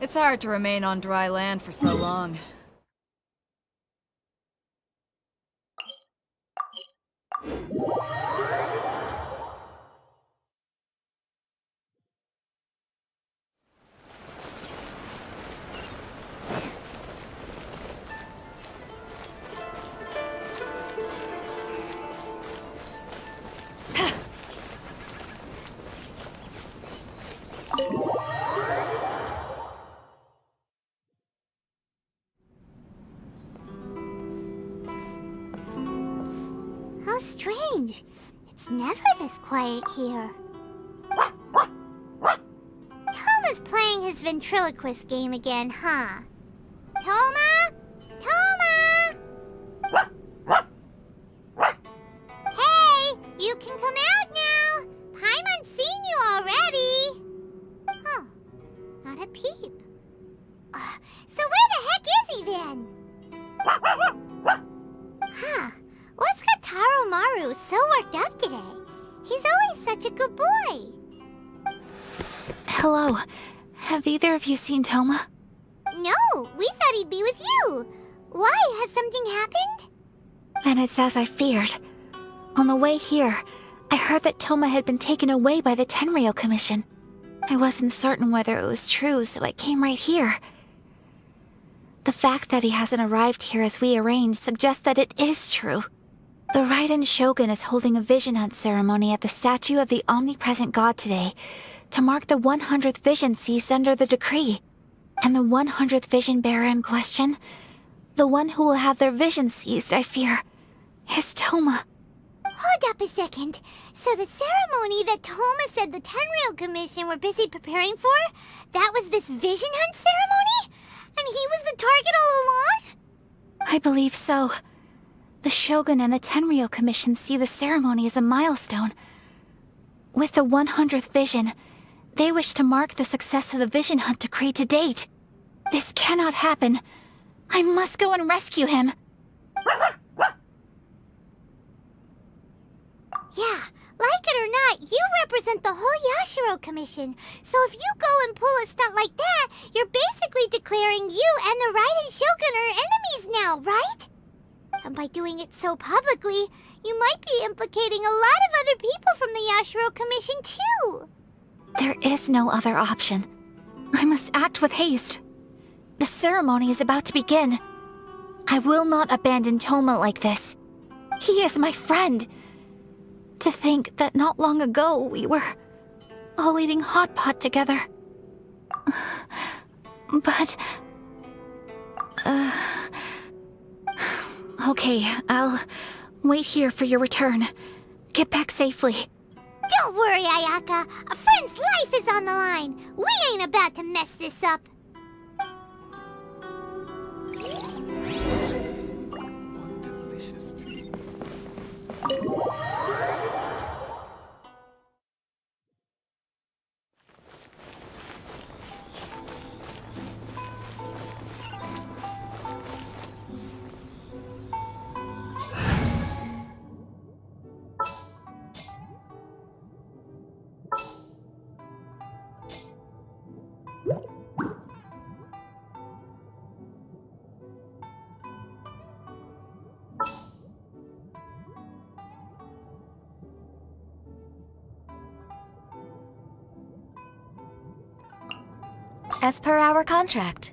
It's hard to remain on dry land for so long. How strange. It's never this quiet here. Toma's playing his ventriloquist game again, huh? Toma? Toma! Hey, you can come out now. Paimon's seen you already. Oh, not a peep. So where the heck is he then? Huh. What's got Taro Maru so worked up today? He's always such a good boy. Hello. Have either of you seen Toma? No, we thought he'd be with you. Why? Has something happened? Then it's as I feared. On the way here, I heard that Toma had been taken away by the Tenryou Commission. I wasn't certain whether it was true, so I came right here. The fact that he hasn't arrived here as we arranged suggests that it is true. The Raiden Shogun is holding a vision hunt ceremony at the statue of the omnipresent god today to mark the 100th vision seized under the decree. And the 100th vision bearer in question, the one who will have their vision seized, I fear, is Toma. Hold up a second. So the ceremony that Toma said the Tenryou Commission were busy preparing for, that was this vision hunt ceremony? And he was the target all along? I believe so. The Shogun and the Tenryou Commission see the ceremony as a milestone. With the 100th vision, they wish to mark the success of the vision hunt decree to date. This cannot happen. I must go and rescue him. Yeah, like it or not, you represent the whole Yashiro Commission. So if you go and pull a stunt like that, you're basically declaring you and the Raiden Shogun are enemies now, right? And by doing it so publicly, you might be implicating a lot of other people from the Yashiro Commission too. There is no other option. I must act with haste. The ceremony is about to begin. I will not abandon Toma like this. He is my friend. To think that not long ago we were all eating hot pot together. But... Okay, I'll wait here for your return. Get back safely. Don't worry, Ayaka. A friend's life is on the line. We ain't about to mess this up. What delicious tea. As per our contract.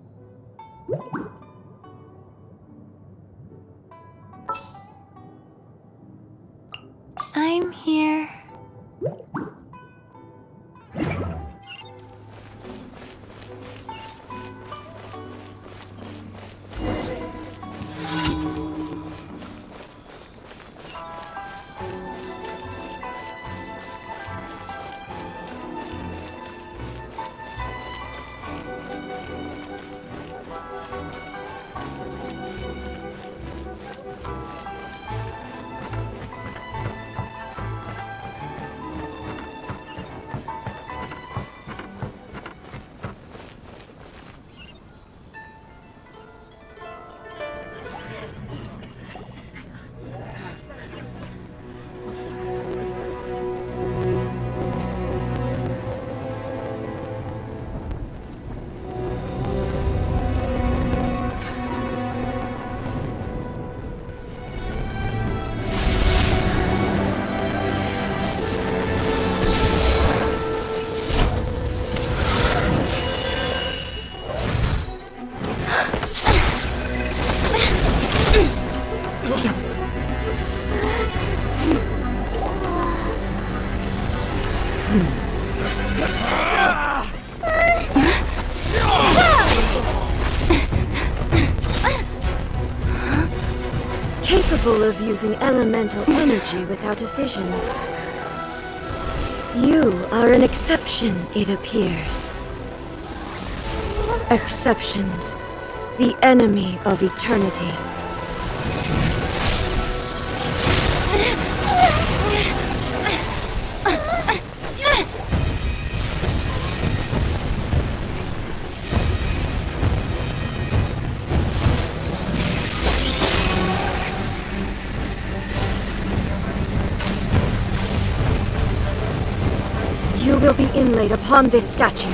I'm here. Capable of using elemental energy without a fission. You are an exception, it appears. Exceptions. The enemy of eternity. You will be inlaid upon this statue.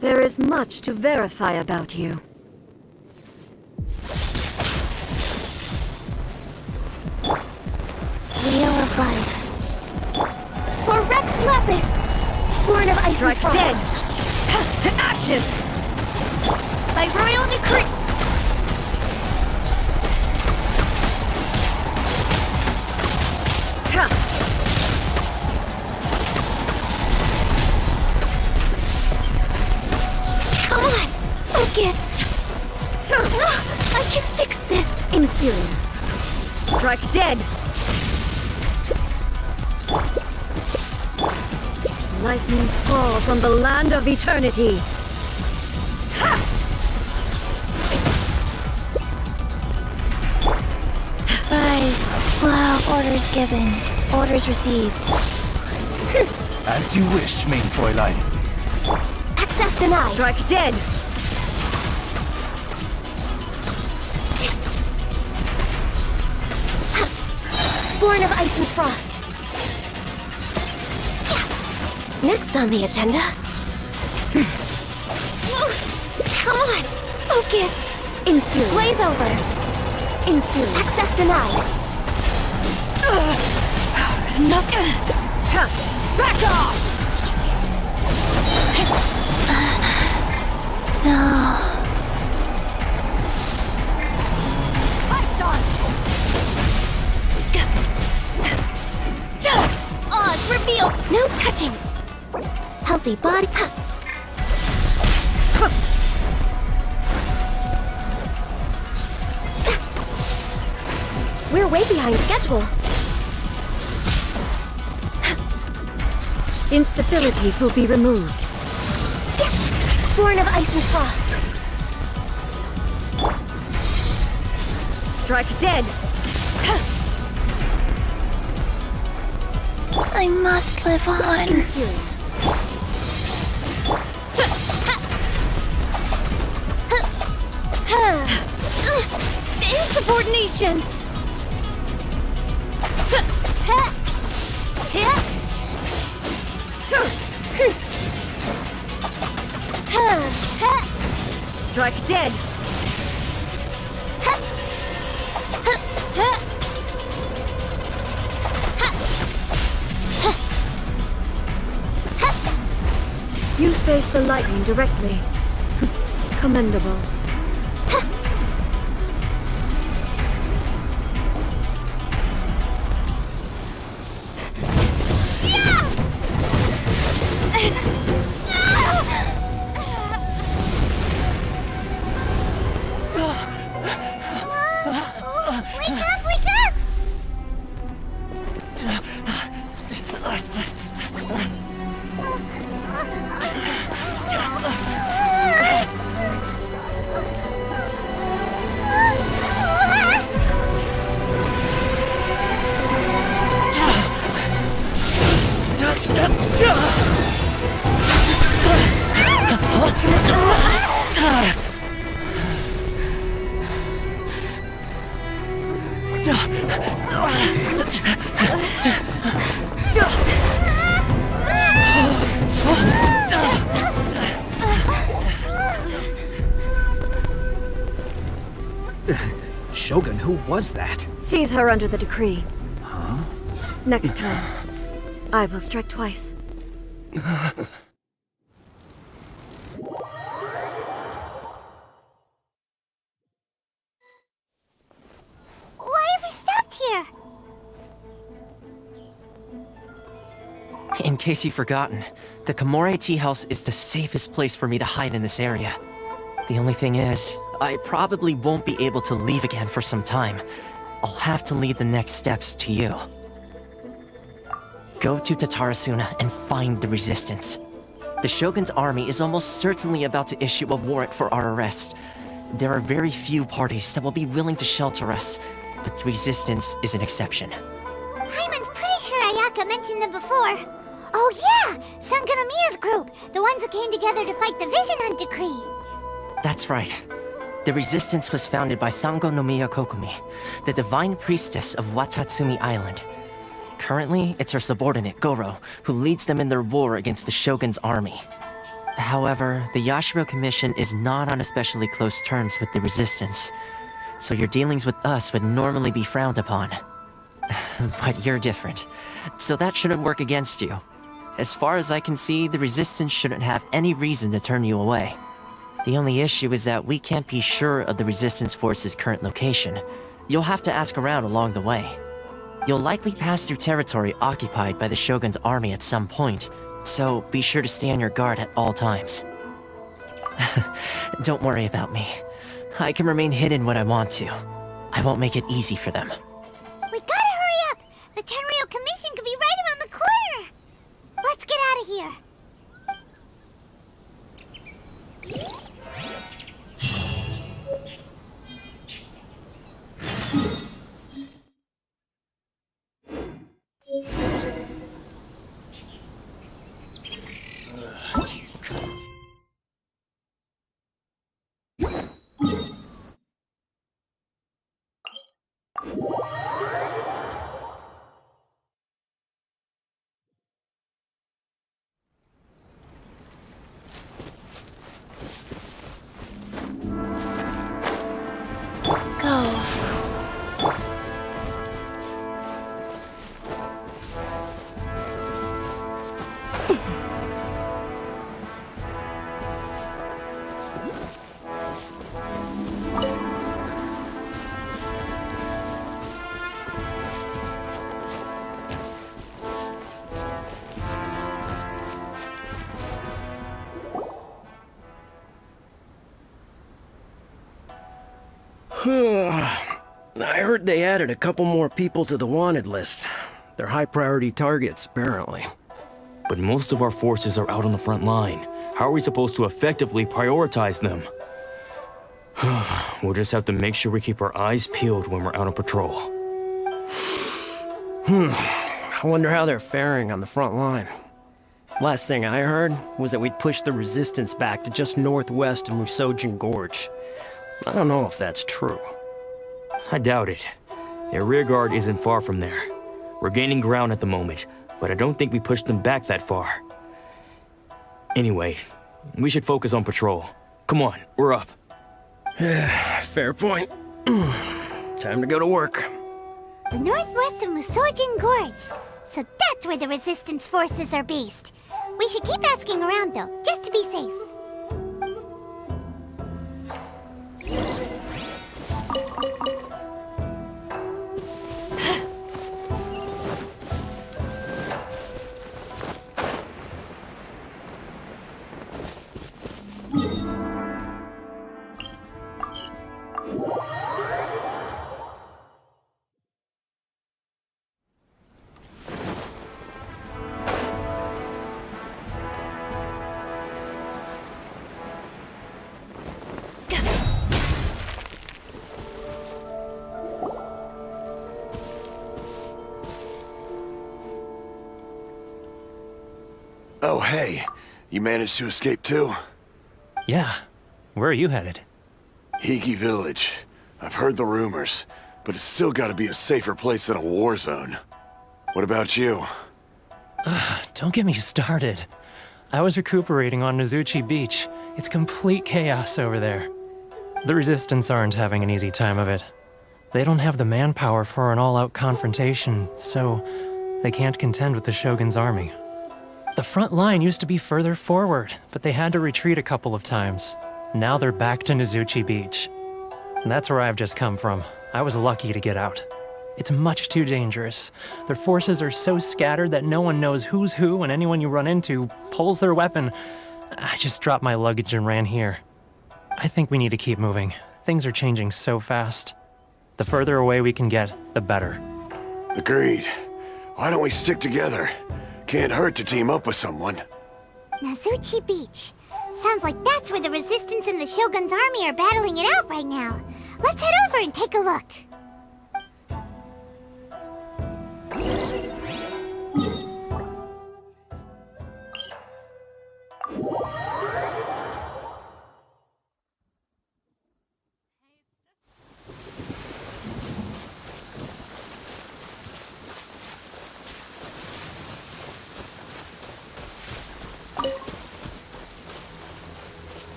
There is much to verify about you. Wheel of life. For Rex Lapis! Born of ice and frost. Dead! To ashes! By royal decree! Come on! Focused! I can fix this! Inferior. Strike dead! Lightning falls on the land of eternity. Rise. Wow, orders given. Orders received. As you wish, main Fräulein. Access denied! Strike dead! Born of ice and frost. Next on the agenda. Come on! Focus! Inferior. Blaze over! Inferior. Access denied! Back off! Odds revealed! No touching! Healthy body. We're way behind schedule. Instabilities will be removed. Born of ice and frost. Strike dead! I must live on. Inferior. Insubordination! Strike dead! You face the lightning directly. Commendable. Wake up! Wake up! Shogun, who was that? Seize her under the decree. Next time, I will strike twice. Why have we stopped here? In case you've forgotten, the Komore Tea House is the safest place for me to hide in this area. The only thing is, I probably won't be able to leave again for some time. I'll have to leave the next steps to you. Go to Tatarasuna and find the Resistance. The Shogun's army is almost certainly about to issue a warrant for our arrest. There are very few parties that will be willing to shelter us, but the Resistance is an exception. Paimon's pretty sure Ayaka mentioned them before. Oh yeah! Sanganamiya's group! The ones who came together to fight the Vision Hunt Decree! That's right. The Resistance was founded by Sango no Miya Kokumi, the divine priestess of Watatsumi Island. Currently, it's her subordinate, Goro, who leads them in their war against the Shogun's army. However, the Yashiro Commission is not on especially close terms with the Resistance, so your dealings with us would normally be frowned upon. But you're different, so that shouldn't work against you. As far as I can see, the Resistance shouldn't have any reason to turn you away. The only issue is that we can't be sure of the Resistance Force's current location. You'll have to ask around along the way. You'll likely pass through territory occupied by the Shogun's army at some point, so be sure to stay on your guard at all times. Don't worry about me. I can remain hidden when I want to. I won't make it easy for them. We gotta hurry up! The Tenryou Commission could be right around the corner! Let's get out of here! I heard they added a couple more people to the wanted list. They're high-priority targets, apparently. But most of our forces are out on the front line. How are we supposed to effectively prioritize them? We'll just have to make sure we keep our eyes peeled when we're out on patrol. I wonder how they're faring on the front line. Last thing I heard was that we'd pushed the Resistance back to just northwest of Musojin Gorge. I don't know if that's true. I doubt it. Their rearguard isn't far from there. We're gaining ground at the moment, but I don't think we pushed them back that far. Anyway, we should focus on patrol. Come on, we're up. Fair point. Time to go to work. The northwest of Musojin Gorge. So that's where the Resistance forces are based. We should keep asking around though, just to be safe. Oh, hey. You managed to escape too? Yeah. Where are you headed? Higi Village. I've heard the rumors, but it's still gotta be a safer place than a war zone. What about you? Don't get me started. I was recuperating on Nozuchi Beach. It's complete chaos over there. The Resistance aren't having an easy time of it. They don't have the manpower for an all-out confrontation, so they can't contend with the Shogun's army. The front line used to be further forward, but they had to retreat a couple of times. Now they're back to Nozuchi Beach. That's where I've just come from. I was lucky to get out. It's much too dangerous. Their forces are so scattered that no one knows who's who, and anyone you run into pulls their weapon. I just dropped my luggage and ran here. I think we need to keep moving. Things are changing so fast. The further away we can get, the better. Agreed. Why don't we stick together? Can't hurt to team up with someone. Nozuchi Beach. Sounds like that's where the Resistance and the Shogun's army are battling it out right now. Let's head over and take a look.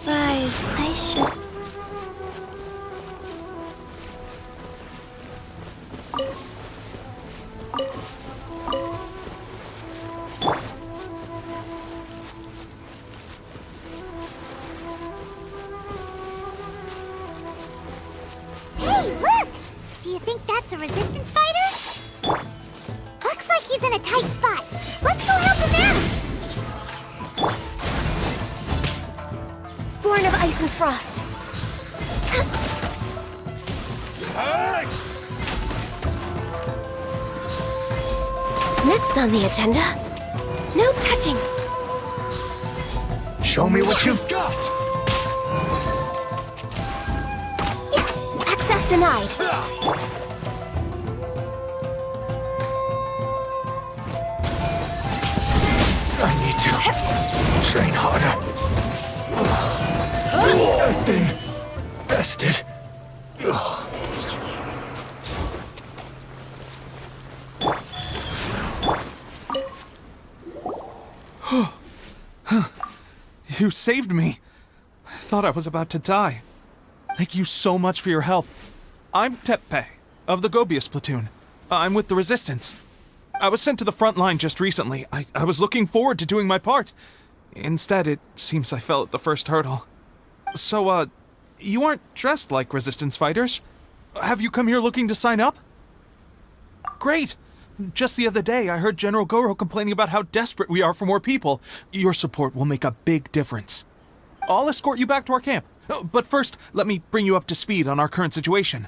Rise, I should... Hey, look! Do you think that's a Resistance fighter? Looks like he's in a tight spot. Let's go help him out! Born of ice and frost. Next on the agenda, no touching. Show me what you've got! Access denied. I need to train harder. I've been bested. You saved me. I thought I was about to die. Thank you so much for your help. I'm Teppei, of the Gobius platoon. I'm with the Resistance. I was sent to the front line just recently. I was looking forward to doing my part. Instead, it seems I fell at the first hurdle. So, you aren't dressed like Resistance fighters? Have you come here looking to sign up? Great! Just the other day, I heard General Goro complaining about how desperate we are for more people. Your support will make a big difference. I'll escort you back to our camp. But first, let me bring you up to speed on our current situation.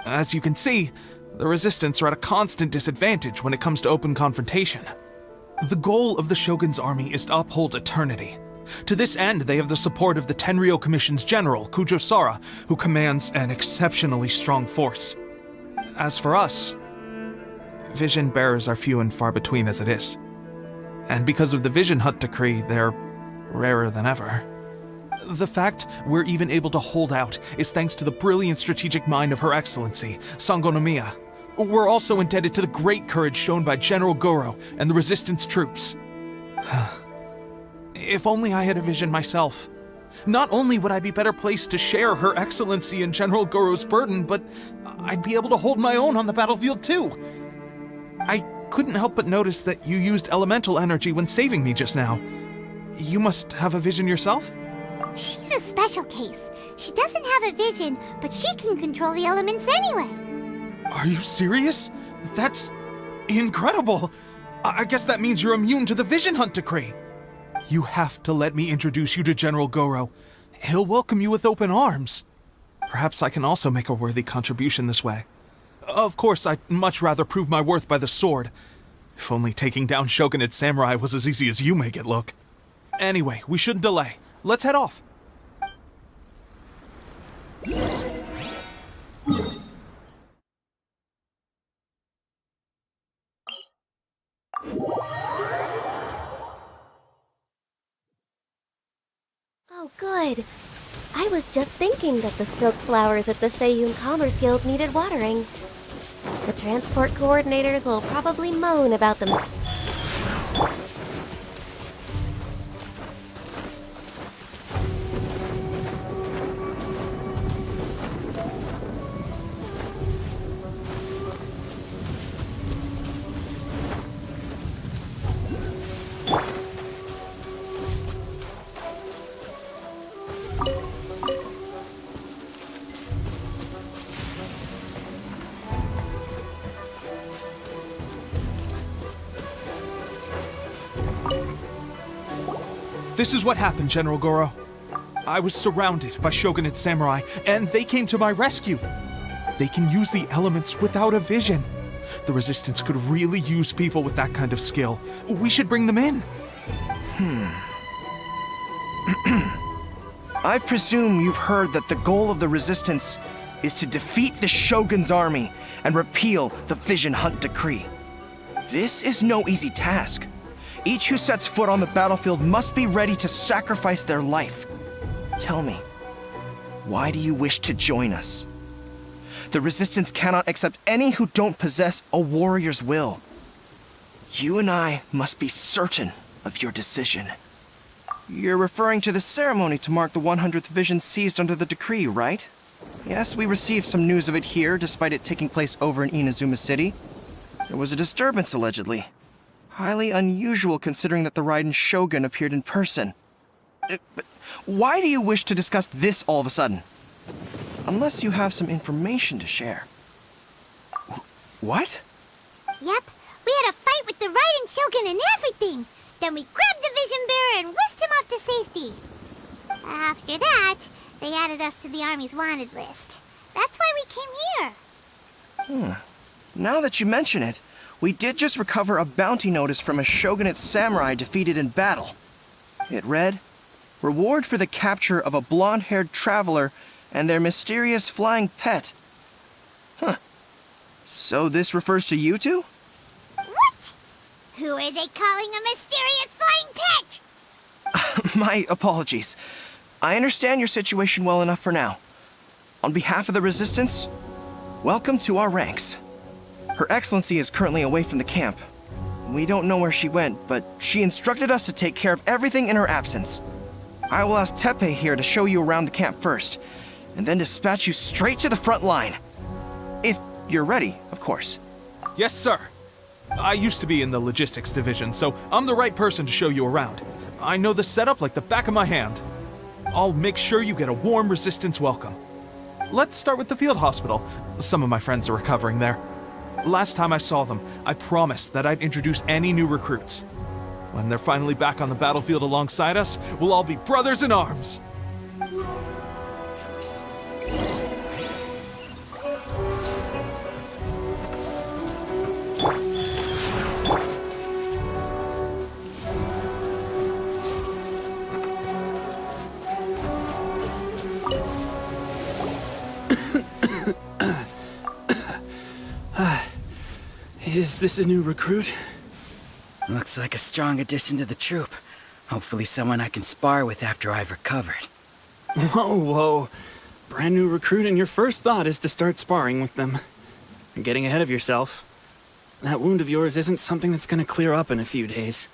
As you can see, the Resistance are at a constant disadvantage when it comes to open confrontation. The goal of the Shogun's army is to uphold eternity. To this end, they have the support of the Tenryou Commission's general, Kujo Sara, who commands an exceptionally strong force. As for us, vision bearers are few and far between as it is. And because of the Vision Hut decree, they're rarer than ever. The fact we're even able to hold out is thanks to the brilliant strategic mind of Her Excellency, Sango Nomiya. We're also indebted to the great courage shown by General Goro and the Resistance troops. If only I had a vision myself. Not only would I be better placed to share Her Excellency and General Goro's burden, but I'd be able to hold my own on the battlefield too. I couldn't help but notice that you used elemental energy when saving me just now. You must have a vision yourself? She's a special case. She doesn't have a vision, but she can control the elements anyway. Are you serious? That's incredible. I guess that means you're immune to the Vision Hunt decree. You have to let me introduce you to General Goro. He'll welcome you with open arms. Perhaps I can also make a worthy contribution this way. Of course, I'd much rather prove my worth by the sword. If only taking down Shogunate samurai was as easy as you make it look. Anyway, we shouldn't delay. Let's head off. Oh, good. I was just thinking that the silk flowers at the Feiyun Commerce Guild needed watering. The transport coordinators will probably moan about them. This is what happened, General Goro. I was surrounded by Shogunate samurai, and they came to my rescue. They can use the elements without a vision. The Resistance could really use people with that kind of skill. We should bring them in. I presume you've heard that the goal of the Resistance is to defeat the Shogun's army and repeal the Vision Hunt Decree. This is no easy task. Each who sets foot on the battlefield must be ready to sacrifice their life. Tell me, why do you wish to join us? The Resistance cannot accept any who don't possess a warrior's will. You and I must be certain of your decision. You're referring to the ceremony to mark the 100th vision seized under the decree, right? Yes, we received some news of it here, despite it taking place over in Inazuma City. There was a disturbance, allegedly. Highly unusual considering that the Raiden Shogun appeared in person. But why do you wish to discuss this all of a sudden? Unless you have some information to share. What? Yep, we had a fight with the Raiden Shogun and everything. Then we grabbed the Vision Bearer and whisked him off to safety. After that, they added us to the Army's wanted list. That's why we came here. Now that you mention it, we did just recover a bounty notice from a Shogunate samurai defeated in battle. It read, "Reward for the capture of a blonde-haired traveler and their mysterious flying pet." So this refers to you two? What? Who are they calling a mysterious flying pet? My apologies. I understand your situation well enough for now. On behalf of the Resistance, welcome to our ranks. Her Excellency is currently away from the camp. We don't know where she went, but she instructed us to take care of everything in her absence. I will ask Teppei here to show you around the camp first, and then dispatch you straight to the front line. If you're ready, of course. Yes, sir. I used to be in the logistics division, so I'm the right person to show you around. I know the setup like the back of my hand. I'll make sure you get a warm Resistance welcome. Let's start with the field hospital. Some of my friends are recovering there. Last time I saw them, I promised that I'd introduce any new recruits. When they're finally back on the battlefield alongside us, we'll all be brothers in arms. Is this a new recruit? Looks like a strong addition to the troop. Hopefully someone I can spar with after I've recovered. Whoa. Brand new recruit and your first thought is to start sparring with them. You're getting ahead of yourself. That wound of yours isn't something that's gonna clear up in a few days.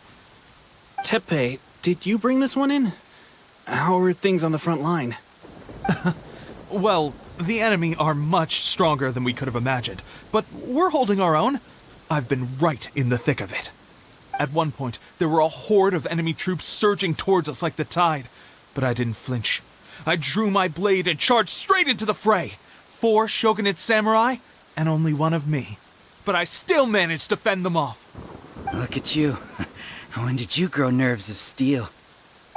Teppei, did you bring this one in? How are things on the front line? Well, the enemy are much stronger than we could have imagined, but we're holding our own. I've been right in the thick of it. At one point, there were a horde of enemy troops surging towards us like the tide, but I didn't flinch. I drew my blade and charged straight into the fray. 4 Shogunate samurai, and only 1 of me. But I still managed to fend them off. Look at you. When did you grow nerves of steel?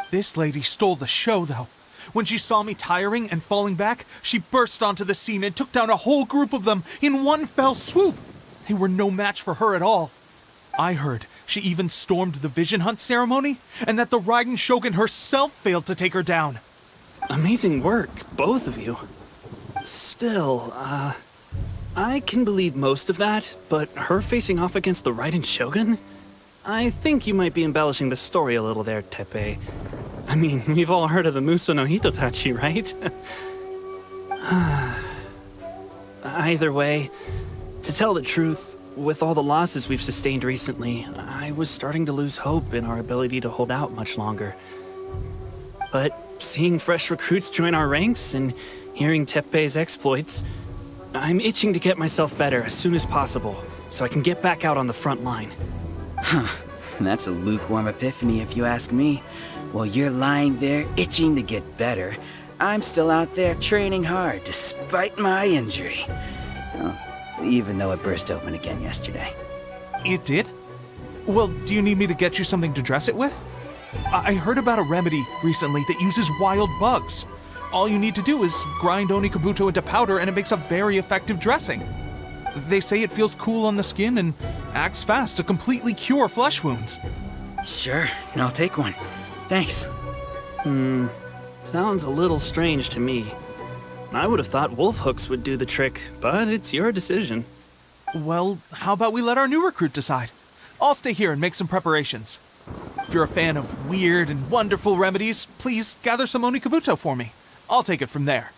This lady stole the show, though. When she saw me tiring and falling back, she burst onto the scene and took down a whole group of them in one fell swoop. They were no match for her at all. I heard she even stormed the Vision Hunt ceremony, and that the Raiden Shogun herself failed to take her down. Amazing work, both of you. Still, I can believe most of that, but her facing off against the Raiden Shogun? I think you might be embellishing the story a little there, Teppei. I mean, we've all heard of the Muso no Hitotachi, right? Either way, to tell the truth, with all the losses we've sustained recently, I was starting to lose hope in our ability to hold out much longer. But seeing fresh recruits join our ranks and hearing Teppei's exploits, I'm itching to get myself better as soon as possible, so I can get back out on the front line. Huh. That's a lukewarm epiphany if you ask me. While you're lying there itching to get better, I'm still out there training hard despite my injury. Oh, even though it burst open again yesterday. It did? Well, do you need me to get you something to dress it with? I heard about a remedy recently that uses wild bugs. All you need to do is grind Onikabuto into powder and it makes a very effective dressing. They say it feels cool on the skin and acts fast to completely cure flesh wounds. Sure, I'll take one. Thanks. Sounds a little strange to me. I would have thought wolf hooks would do the trick, but it's your decision. Well, how about we let our new recruit decide? I'll stay here and make some preparations. If you're a fan of weird and wonderful remedies, please gather some Onikabuto for me. I'll take it from there.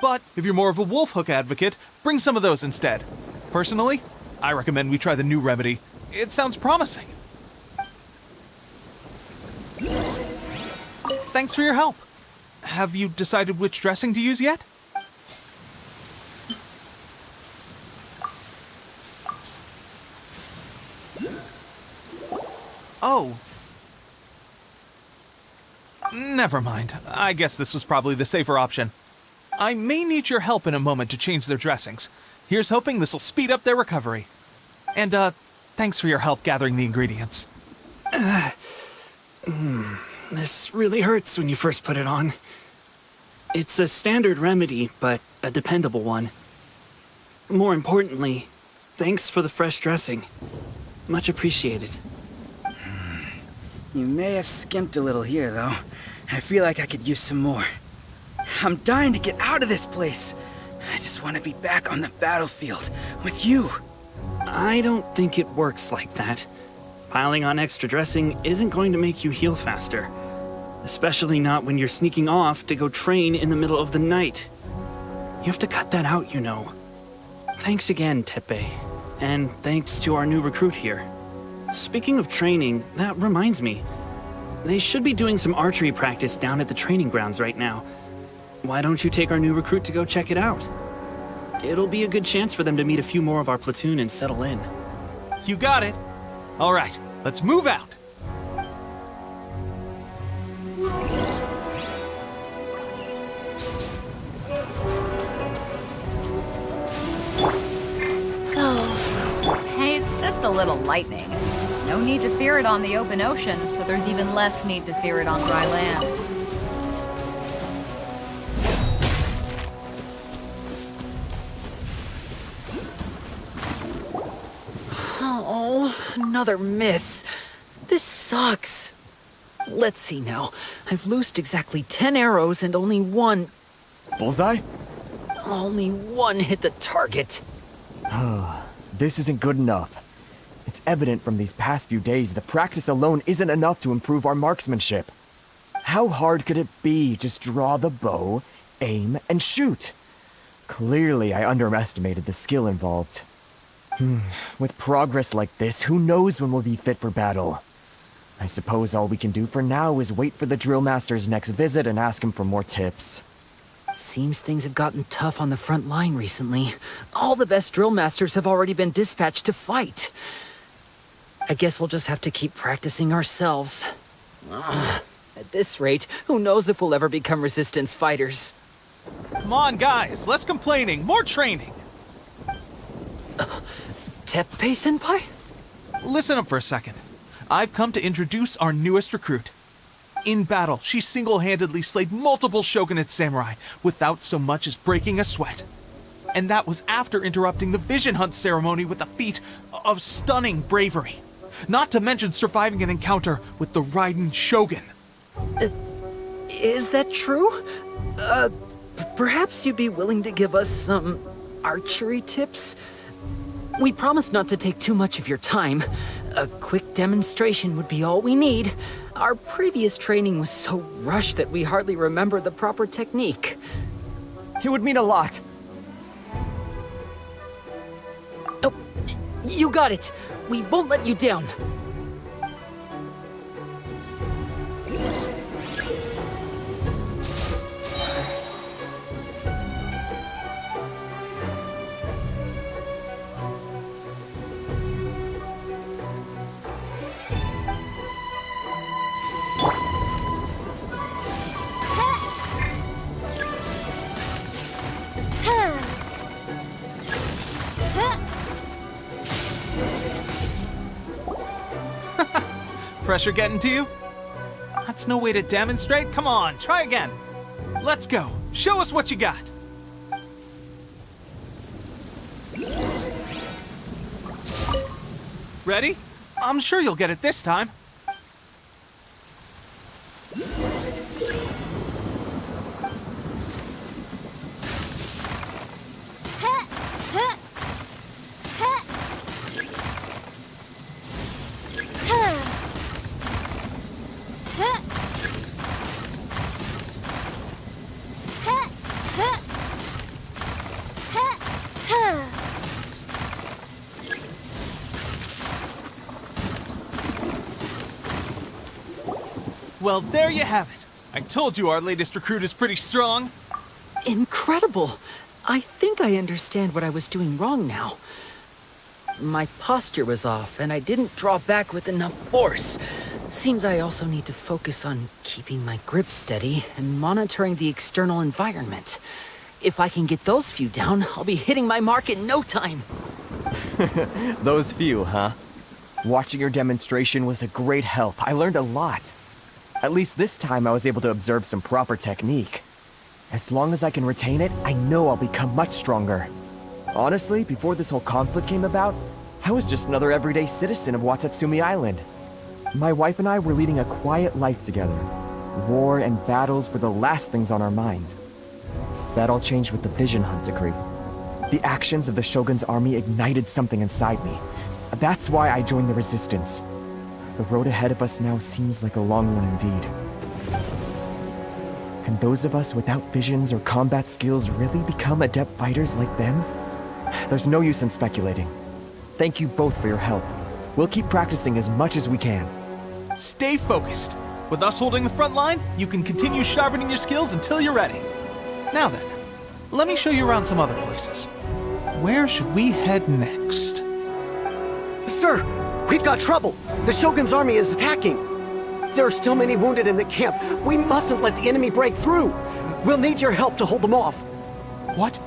But if you're more of a wolf hook advocate, bring some of those instead. Personally, I recommend we try the new remedy. It sounds promising. Thanks for your help. Have you decided which dressing to use yet? Oh. Never mind. I guess this was probably the safer option. I may need your help in a moment to change their dressings. Here's hoping this'll speed up their recovery. And, thanks for your help gathering the ingredients. This really hurts when you first put it on. It's a standard remedy, but a dependable one. More importantly, thanks for the fresh dressing. Much appreciated. You may have skimped a little here, though. I feel like I could use some more. I'm dying to get out of this place. I just want to be back on the battlefield with you. I don't think it works like that. Piling on extra dressing isn't going to make you heal faster. Especially not when you're sneaking off to go train in the middle of the night. You have to cut that out, you know. Thanks again, Teppei. And thanks to our new recruit here. Speaking of training, that reminds me. They should be doing some archery practice down at the training grounds right now. Why don't you take our new recruit to go check it out? It'll be a good chance for them to meet a few more of our platoon and settle in. You got it. All right, let's move out. Hey, it's just a little lightning. No need to fear it on the open ocean, so there's even less need to fear it on dry land. Oh, another miss. This sucks. Let's see now. I've loosed exactly 10 arrows and only one... Bullseye? Only one hit the target. This isn't good enough. It's evident from these past few days the practice alone isn't enough to improve our marksmanship. How hard could it be? Just draw the bow, aim, and shoot. Clearly, I underestimated the skill involved. With progress like this, who knows when we'll be fit for battle? I suppose all we can do for now is wait for the drill master's next visit and ask him for more tips. Seems things have gotten tough on the front line recently. All the best drill masters have already been dispatched to fight. I guess we'll just have to keep practicing ourselves. At this rate, who knows if we'll ever become resistance fighters. Come on, guys, less complaining, more training. Teppei-senpai? Listen up for a second. I've come to introduce our newest recruit. In battle, she single-handedly slayed multiple shogunate samurai without so much as breaking a sweat. And that was after interrupting the vision hunt ceremony with a feat of stunning bravery. Not to mention surviving an encounter with the Raiden Shogun. Is that true? Perhaps you'd be willing to give us some archery tips? We promise not to take too much of your time. A quick demonstration would be all we need. Our previous training was so rushed that we hardly remember the proper technique. It would mean a lot. Oh, you got it. We won't let you down. Pressure getting to you? That's no way to demonstrate. Come on, try again. Let's go. Show us what you got. Ready? I'm sure you'll get it this time. Well, there you have it. I told you our latest recruit is pretty strong. Incredible! I think I understand what I was doing wrong now. My posture was off, and I didn't draw back with enough force. Seems I also need to focus on keeping my grip steady and monitoring the external environment. If I can get those few down, I'll be hitting my mark in no time. Those few, huh? Watching your demonstration was a great help. I learned a lot. At least this time I was able to observe some proper technique. As long as I can retain it, I know I'll become much stronger. Honestly, before this whole conflict came about, I was just another everyday citizen of Watatsumi Island. My wife and I were leading a quiet life together. War and battles were the last things on our minds. That all changed with the Vision Hunt decree. The actions of the Shogun's army ignited something inside me. That's why I joined the Resistance. The road ahead of us now seems like a long one indeed. Can those of us without visions or combat skills really become adept fighters like them? There's no use in speculating. Thank you both for your help. We'll keep practicing as much as we can. Stay focused. With us holding the front line, you can continue sharpening your skills until you're ready. Now then, let me show you around some other places. Where should we head next? Sir, we've got trouble. The Shogun's army is attacking. There are still many wounded in the camp. We mustn't let the enemy break through. We'll need your help to hold them off. What?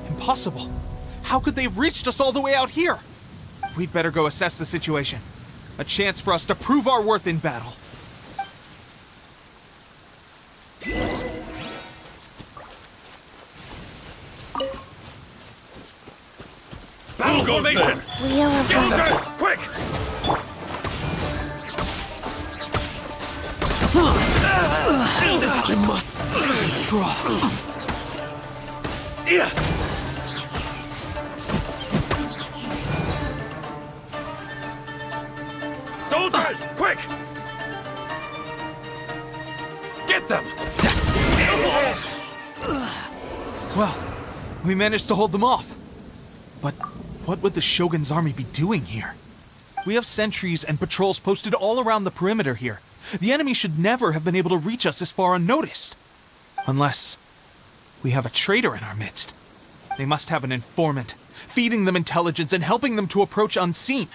Impossible. How could they have reached us all the way out here? We'd better go assess the situation. A chance for us to prove our worth in battle. Battle formation! Wheel of Soldiers, quick! I must withdraw. Yeah. Soldiers, quick! Get them! Well, we managed to hold them off. But what would the Shogun's army be doing here? We have sentries and patrols posted all around the perimeter here. The enemy should never have been able to reach us this far unnoticed. Unless we have a traitor in our midst. They must have an informant, feeding them intelligence and helping them to approach unseen.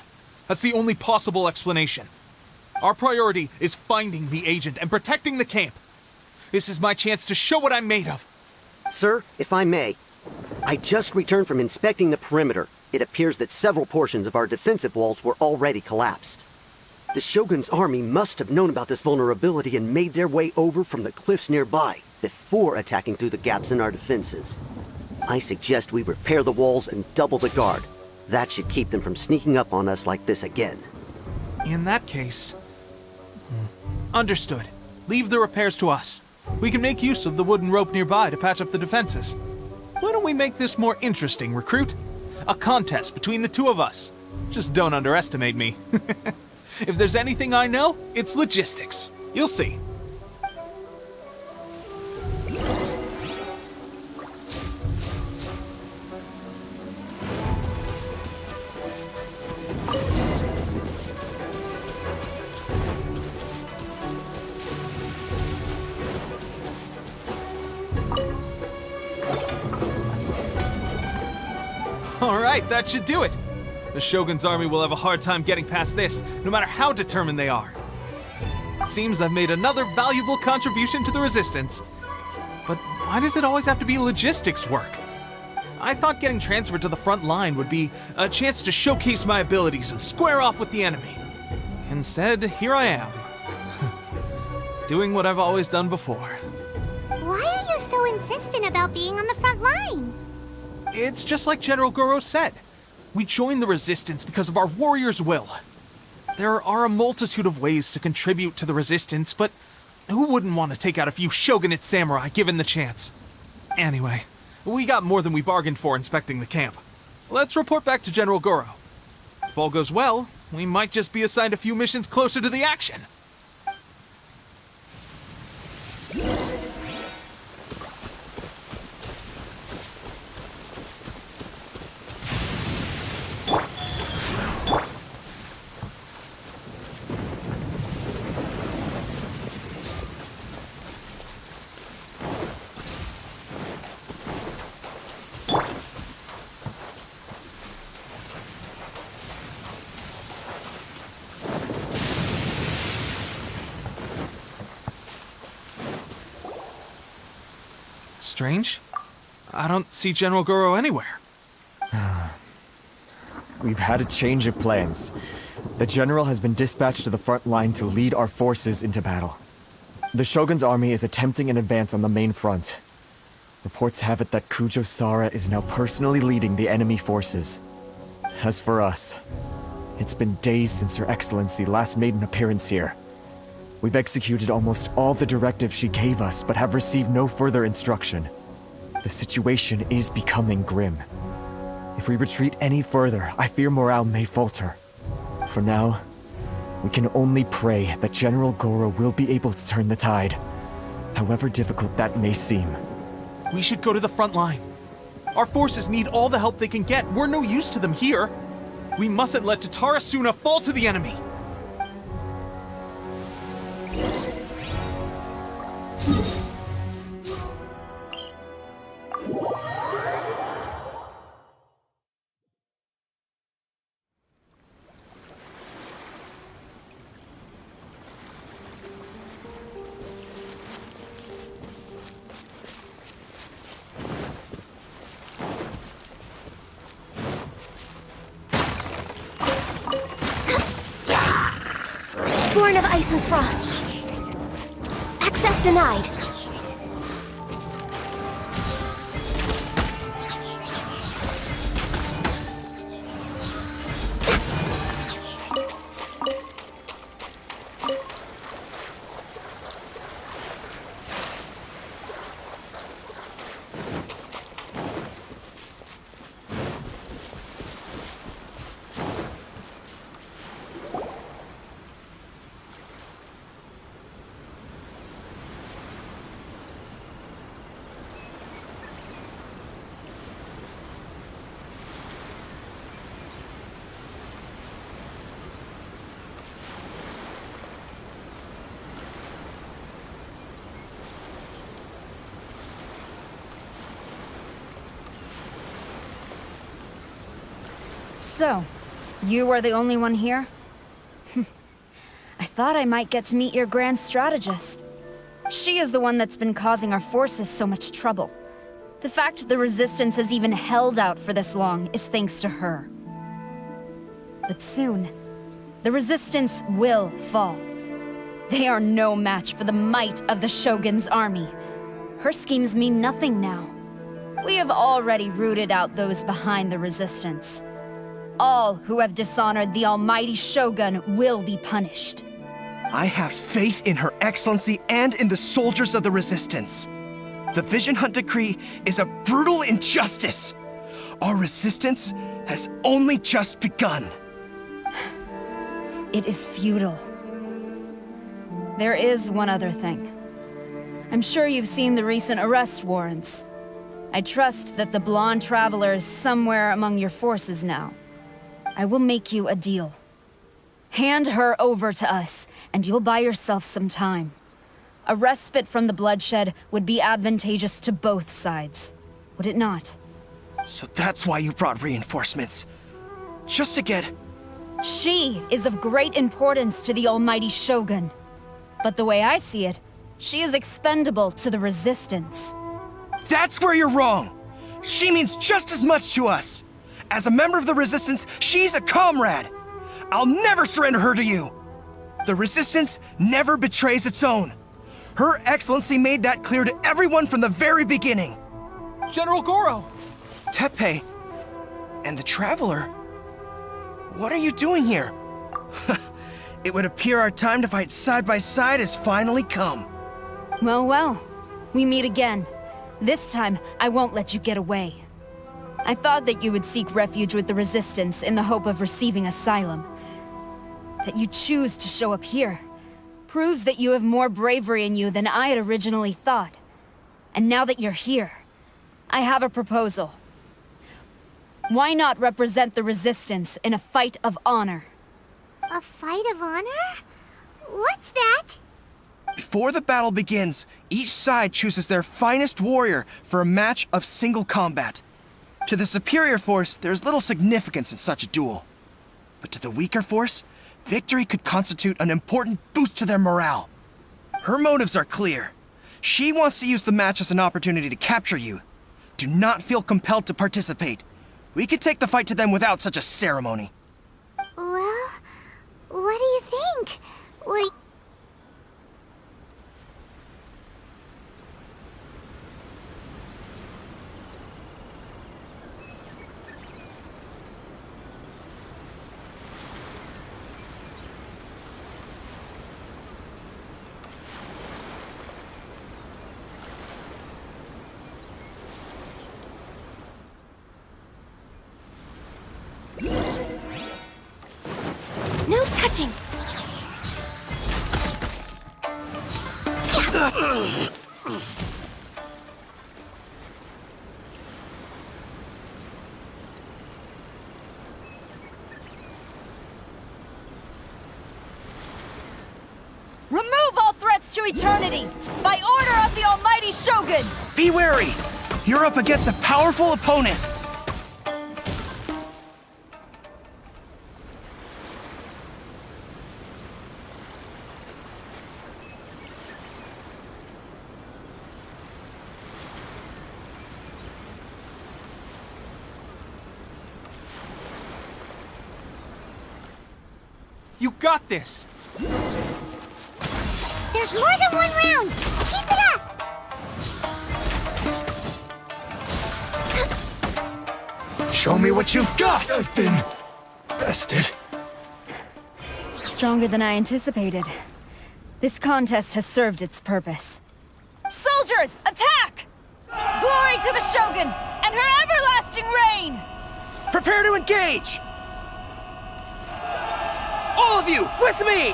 That's the only possible explanation. Our priority is finding the agent and protecting the camp. This is my chance to show what I'm made of. Sir, if I may, I just returned from inspecting the perimeter. It appears that several portions of our defensive walls were already collapsed. The Shogun's army must have known about this vulnerability and made their way over from the cliffs nearby before attacking through the gaps in our defenses. I suggest we repair the walls and double the guard. That should keep them from sneaking up on us like this again. In that case... Understood. Leave the repairs to us. We can make use of the wooden rope nearby to patch up the defenses. Why don't we make this more interesting, recruit? A contest between the two of us. Just don't underestimate me. If there's anything I know, it's logistics. You'll see. Alright, that should do it. The Shogun's army will have a hard time getting past this, no matter how determined they are. It seems I've made another valuable contribution to the Resistance. But why does it always have to be logistics work? I thought getting transferred to the front line would be a chance to showcase my abilities and square off with the enemy. Instead, here I am. Doing what I've always done before. Why are you so insistent about being on the front line? It's just like General Goro said. We joined the Resistance because of our warrior's will. There are a multitude of ways to contribute to the Resistance, but who wouldn't want to take out a few shogunate samurai given the chance? Anyway, we got more than we bargained for inspecting the camp. Let's report back to General Goro. If all goes well, we might just be assigned a few missions closer to the action. Strange. I don't see General Goro anywhere. We've had a change of plans. The general has been dispatched to the front line to lead our forces into battle. The Shogun's army is attempting an advance on the main front. Reports have it that Kujo Sara is now personally leading the enemy forces. As for us, it's been days since Her Excellency last made an appearance here. We've executed almost all the directives she gave us, but have received no further instruction. The situation is becoming grim. If we retreat any further, I fear morale may falter. For now, we can only pray that General Goro will be able to turn the tide, however difficult that may seem. We should go to the front line. Our forces need all the help they can get. We're no use to them here. We mustn't let Tatarasuna fall to the enemy. Born of ice and frost. Access denied. So, you are the only one here? I thought I might get to meet your grand strategist. She is the one that's been causing our forces so much trouble. The fact the Resistance has even held out for this long is thanks to her. But soon, the Resistance will fall. They are no match for the might of the Shogun's army. Her schemes mean nothing now. We have already rooted out those behind the Resistance. All who have dishonored the almighty Shogun will be punished. I have faith in Her Excellency and in the soldiers of the Resistance. The Vision Hunt Decree is a brutal injustice. Our resistance has only just begun. It is futile. There is one other thing. I'm sure you've seen the recent arrest warrants. I trust that the blonde traveler is somewhere among your forces now. I will make you a deal. Hand her over to us, and you'll buy yourself some time. A respite from the bloodshed would be advantageous to both sides, would it not? So that's why you brought reinforcements. Just to get... She is of great importance to the almighty Shogun. But the way I see it, she is expendable to the Resistance. That's where you're wrong! She means just as much to us! As a member of the Resistance, she's a comrade! I'll never surrender her to you! The Resistance never betrays its own. Her Excellency made that clear to everyone from the very beginning. General Goro! Teppei and the Traveler? What are you doing here? It would appear our time to fight side by side has finally come. Well, well. We meet again. This time, I won't let you get away. I thought that you would seek refuge with the Resistance in the hope of receiving asylum. That you choose to show up here proves that you have more bravery in you than I had originally thought. And now that you're here, I have a proposal. Why not represent the Resistance in a fight of honor? A fight of honor? What's that? Before the battle begins, each side chooses their finest warrior for a match of single combat. To the superior force, there's little significance in such a duel. But to the weaker force, victory could constitute an important boost to their morale. Her motives are clear. She wants to use the match as an opportunity to capture you. Do not feel compelled to participate. We could take the fight to them without such a ceremony. Well, what do you think? Like... No touching! Remove all threats to eternity! By order of the almighty Shogun! Be wary! You're up against a powerful opponent! You got this! There's more than one round! Keep it up! Show me what you've got! I've been bested. Stronger than I anticipated. This contest has served its purpose. Soldiers, attack! Glory to the Shogun and her everlasting reign! Prepare to engage! All of you, with me!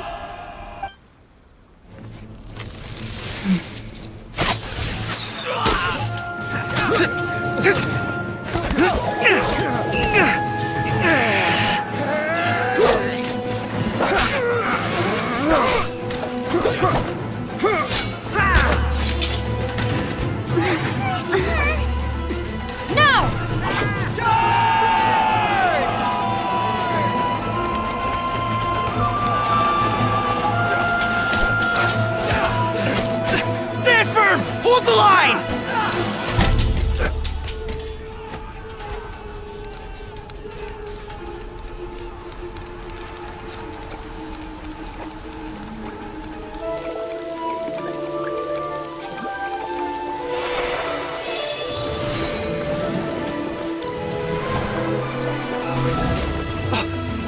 Hold the line!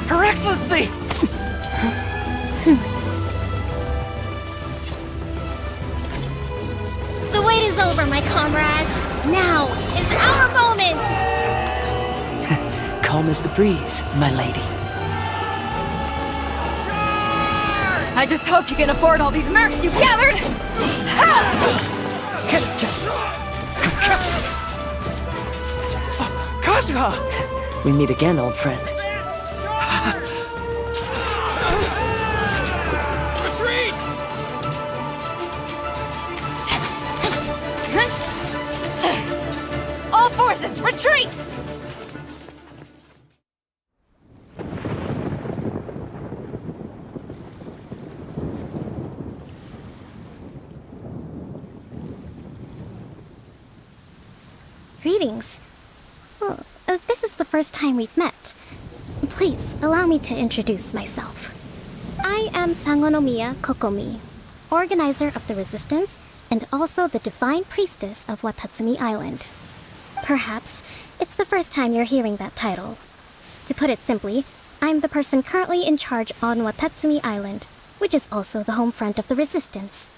Her Excellency! The wait is over, my comrades. Now is our moment! Calm as the breeze, my lady. I just hope you can afford all these mercs you've gathered! Kazuha! We meet again, old friend. Retreat! All forces, retreat! Greetings. Well, this is the first time we've met. Please, allow me to introduce myself. I am Sangonomiya Kokomi, organizer of the Resistance and also the Divine Priestess of Watatsumi Island. Perhaps it's the first time you're hearing that title. To put it simply, I'm the person currently in charge on Watatsumi Island, which is also the home front of the Resistance.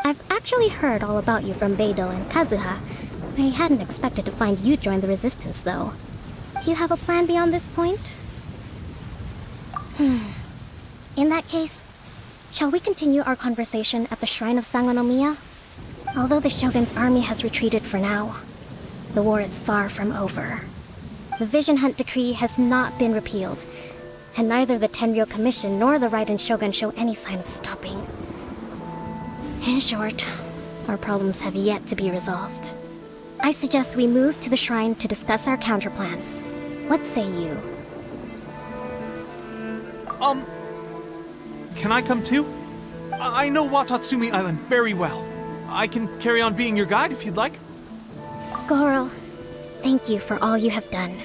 I've actually heard all about you from Beidou and Kazuha. I hadn't expected to find you join the Resistance, though. Do you have a plan beyond this point? In that case, shall we continue our conversation at the Shrine of Sangonomiya? Although the Shogun's army has retreated for now, the war is far from over. The Vision Hunt Decree has not been repealed, and neither the Tenryou Commission nor the Raiden Shogun show any sign of stopping. In short, our problems have yet to be resolved. I suggest we move to the shrine to discuss our counterplan. What say you? Can I come too? I know Watatsumi Island very well. I can carry on being your guide if you'd like. Goro, thank you for all you have done.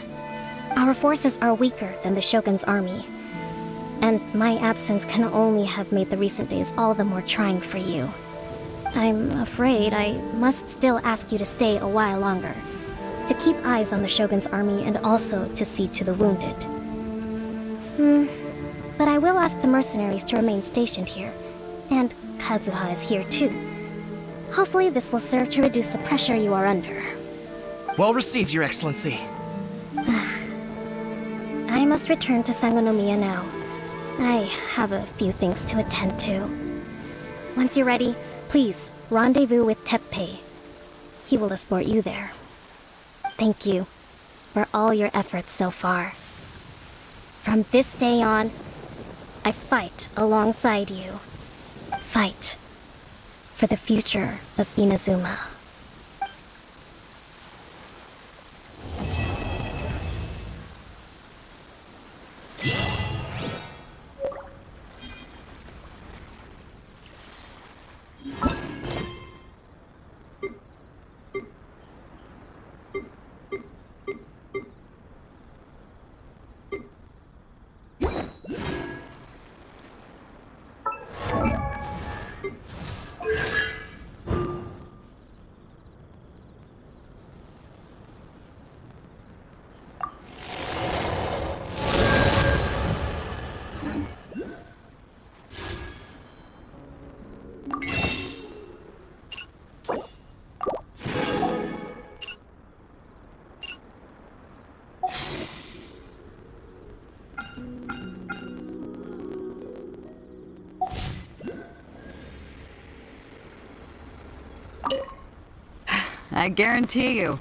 Our forces are weaker than the Shogun's army, and my absence can only have made the recent days all the more trying for you. I'm afraid I must still ask you to stay a while longer, to keep eyes on the Shogun's army and also to see to the wounded. But I will ask the mercenaries to remain stationed here, and Kazuha is here too. Hopefully this will serve to reduce the pressure you are under. Well received, Your Excellency. I must return to Sangonomiya now. I have a few things to attend to. Once you're ready, please rendezvous with Teppei. He will escort you there. Thank you for all your efforts so far. From this day on, I fight alongside you. Fight for the future of Inazuma. I guarantee you,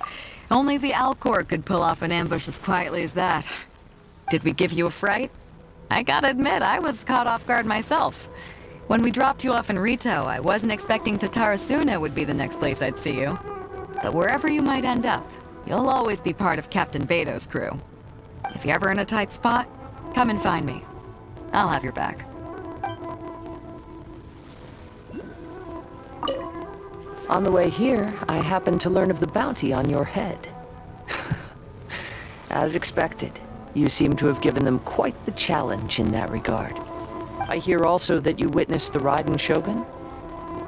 only the Alcor could pull off an ambush as quietly as that. Did we give you a fright? I gotta admit, I was caught off guard myself. When we dropped you off in Rito, I wasn't expecting Tatarasuna would be the next place I'd see you. But wherever you might end up, you'll always be part of Captain Beidou's crew. If you're ever in a tight spot, come and find me. I'll have your back. On the way here, I happened to learn of the bounty on your head. As expected, you seem to have given them quite the challenge in that regard. I hear also that you witnessed the Raiden Shogun?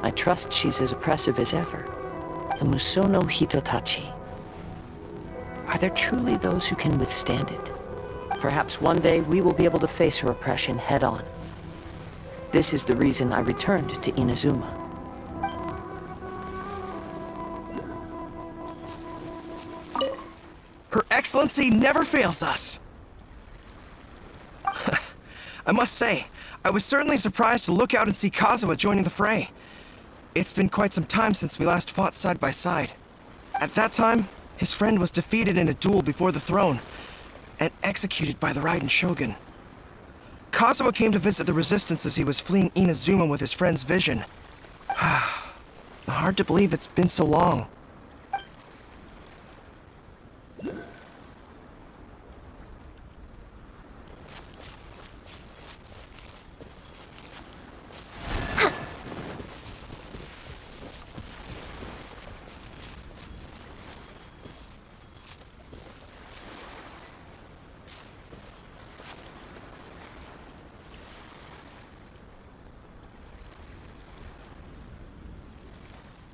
I trust she's as oppressive as ever. The Musono Hitotachi. Are there truly those who can withstand it? Perhaps one day we will be able to face her oppression head-on. This is the reason I returned to Inazuma. Her Excellency never fails us. I must say, I was certainly surprised to look out and see Kazuha joining the fray. It's been quite some time since we last fought side by side. At that time, his friend was defeated in a duel before the throne, and executed by the Raiden Shogun. Kazuha came to visit the Resistance as he was fleeing Inazuma with his friend's vision. Hard to believe it's been so long.